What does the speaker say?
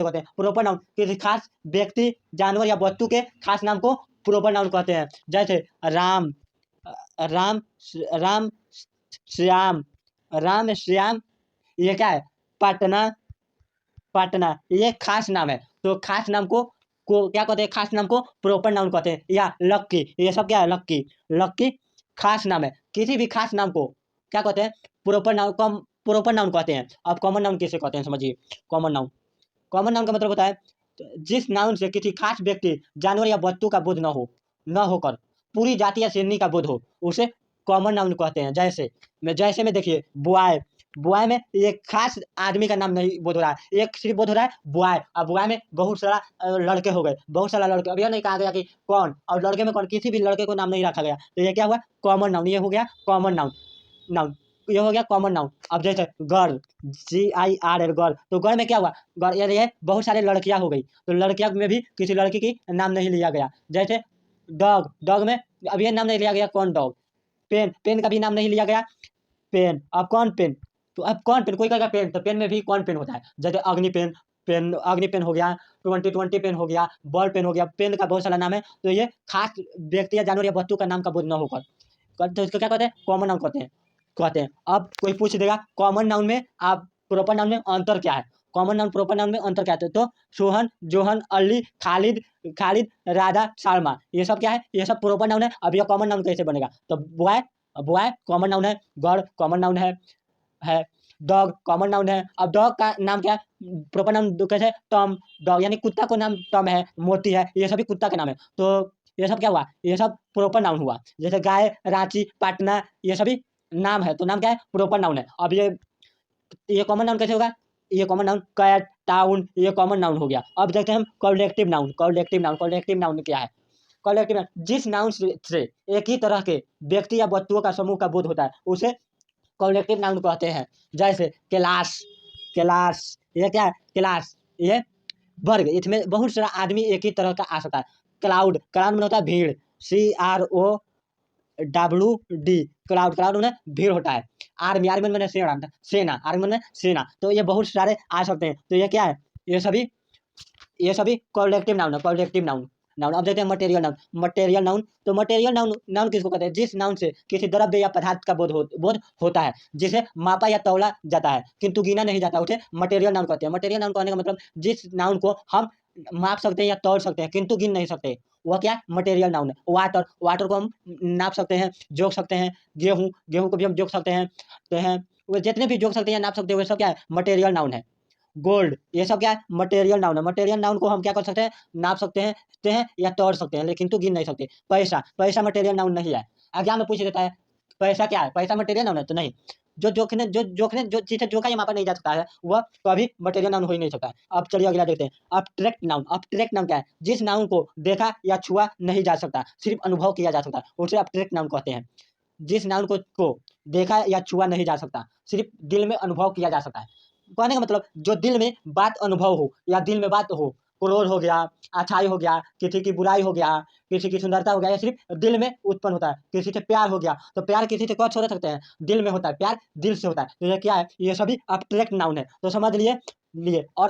कहते हैं proper noun, किसी खास व्यक्ति, जानवर या वस्तु के खास नाम को प्रॉपर नाउन कहते हैं। जैसे राम, राम, राम, श्याम, राम श्याम, ये क्या है? पटना, पटना, ये खास नाम है। तो खास नाम को क्या कहते हैं? खास नाम को प्रॉपर नाउन कहते हैं। या लक्की, ये सब क्या है? लक्की, लक्की खास नाम है। किसी भी खास नाम को क्या कहते हैं? प्रॉपर नाउन कहते हैं। अब कॉमन नाउन किसे कहते हैं समझिए। कॉमन नाउन, कॉमन नाउन का मतलब होता है जिस नाउन से किसी खास व्यक्ति, जानवर या वस्तु का बोध न होकर पूरी जाति या श्रेणी का बोध हो, उसे कॉमन नाउन कहते हैं। जैसे में देखिए बॉय, बॉय में एक खास आदमी का नाम नहीं बोध हो रहा है, एक सिर्फ बोध हो रहा है बॉय। अब बॉय में बहुत सारा लड़के हो गए, बहुत सारा लड़के। अब यह नहीं कहा गया कि कौन, और लड़के में कौन, किसी भी लड़के को नाम नहीं रखा गया। तो ये क्या हुआ? Common noun. ये हो गया कॉमन नाउन, नाउन, ये हो गया कॉमन नाउन। अब जैसे गर्ल, GIRL, गर्ल, तो गर्ल में क्या हुआ? गर्ल ये बहुत सारे लड़कियां हो गई, तो लड़कियां में भी किसी लड़की की नाम नहीं लिया गया। जैसे डॉग, डॉग में अब ये नाम नहीं लिया गया कौन डॉग। पेन, पेन का भी नाम नहीं लिया गया पेन। अब कौन पेन, तो अब कौन पेन, कोई कहेगा पेन, तो पेन में भी कौन पेन होता है। जैसे अग्नि पेन, पेन अग्नि पेन हो गया, 2020 पेन हो गया, बॉल पेन हो गया। पेन का बहुत सारा नाम है। तो ये खास व्यक्ति या जानवर या वस्तु का नाम का बोध न होकर, तो इसको क्या कहते हैं? कॉमन नाउन कहते हैं। अब कोई पूछ देगा कॉमन नाउन में आप प्रॉपर नाउन में अंतर क्या है? कॉमन नाउन प्रॉपर नाउन में अंतर क्या है? तो सोहन, जोहन, अली, खालिद, खालिद, राधा, सालमा, ये सब क्या है? ये सब प्रॉपर नाउन है। अब यह कॉमन नाउन कैसे बनेगा? तो बॉय, बॉय कॉमन नाउन है, गर्ल कॉमन नाउन है डॉग कॉमन नाउन है। अब डॉग का नाम क्या है? प्रॉपर नाउन कैसे? टॉम, डॉग यानी कुत्ता को नाम टॉम है, मोती है, ये सभी कुत्ता का नाम है। तो ये सब क्या हुआ? ये सब प्रॉपर नाउन हुआ। जैसे गाय, रांची, पटना, ये सभी नाम है। तो नाम क्या है? प्रॉपर नाउन है। अब ये कॉमन नाउन कैसे होगा? ये कॉमन नाउन कैट, टाउन, ये कॉमन नाउन हो गया। अब देखते हैं हम collective noun. Collective noun, collective noun क्या है? कॉलेक्टिव नाउन जिस नाउन से एक ही तरह के व्यक्ति या वस्तुओं का समूह का बोध होता है, उसे कॉलेक्टिव नाउन कहते हैं। जैसे क्लास, क्लास, ये क्या है? क्लास, ये वर्ग, इसमें बहुत सारा आदमी एक ही तरह का आ सकता है। क्लाउड, क्लाउड में होता है भीड़, CROWD, क्लाउड, क्लाउड में भीड़ होता है। आर्मी, आर्मी में सेना, सेना, आर्मी में सेना। तो ये बहुत सारे आ सकते हैं। तो ये क्या है? ये सभी कॉलेक्टिव नाउन है, कॉलेक्टिव नाउन। नाउन अब देखते हैं मटेरियल नाउन। मटेरियल नाउन, तो मटेरियल नाउन, नाउन किसको कहते हैं? जिस नाउन से किसी द्रव्य या पदार्थ का बोध होता है, जिसे मापा या तौला जाता है किंतु गिना नहीं जाता, उसे मटेरियल नाउन कहते हैं। मटेरियल नाउन कहने का मतलब जिस नाउन को हम माप सकते हैं या तौल सकते हैं किंतु गिन नहीं सकते, वह क्या है? मटेरियल नाउन है। वाटर, वाटर को हम नाप सकते हैं, जोक सकते हैं। गेहूँ, गेहूँ को भी हम जोक सकते हैं। वो जितने भी जोक सकते हैं या नाप सकते हैं, वो सब क्या है? मटेरियल नाउन है। गोल्ड, ये सब क्या है? मटेरियल नाउन है। मटेरियल नाउन को हम क्या कर सकते हैं? नाप सकते हैं या तोड़ सकते हैं, लेकिन तो गिन नहीं सकते। पैसा, पैसा मटेरियल नाउन नहीं है। एग्जाम में पूछ देता है पैसा क्या है? पैसा मटेरियल नाउन है? तो नहीं। जो चीज़ें जोखा या मापा नहीं जा सकता है, वह कभी मटेरियल नाउन हो ही नहीं सकता है। अब चलिए अगला देखते हैं। Abstract noun. अब्स्ट्रैक्ट नाउन क्या है? जिस नाउन को देखा या छुआ नहीं जा सकता, सिर्फ अनुभव किया जा सकता है, उसे अब्स्ट्रैक्ट नाउन कहते हैं। जिस नाउन को देखा या छुआ नहीं जा सकता, सिर्फ दिल में अनुभव किया जा सकता है। कहने का मतलब जो दिल में बात अनुभव हो या दिल में बात हो, क्रोध हो गया, अच्छाई हो गया, किसी की बुराई हो गया, किसी की सुंदरता हो गया, या सिर्फ दिल में उत्पन्न होता है। किसी से प्यार हो गया, तो प्यार किसी से कब छोड़ सकते हैं? दिल में होता है, प्यार दिल से होता है। तो ये क्या है? ये सभी अब्स्ट्रैक्ट नाउन है। तो समझ लिए लिए और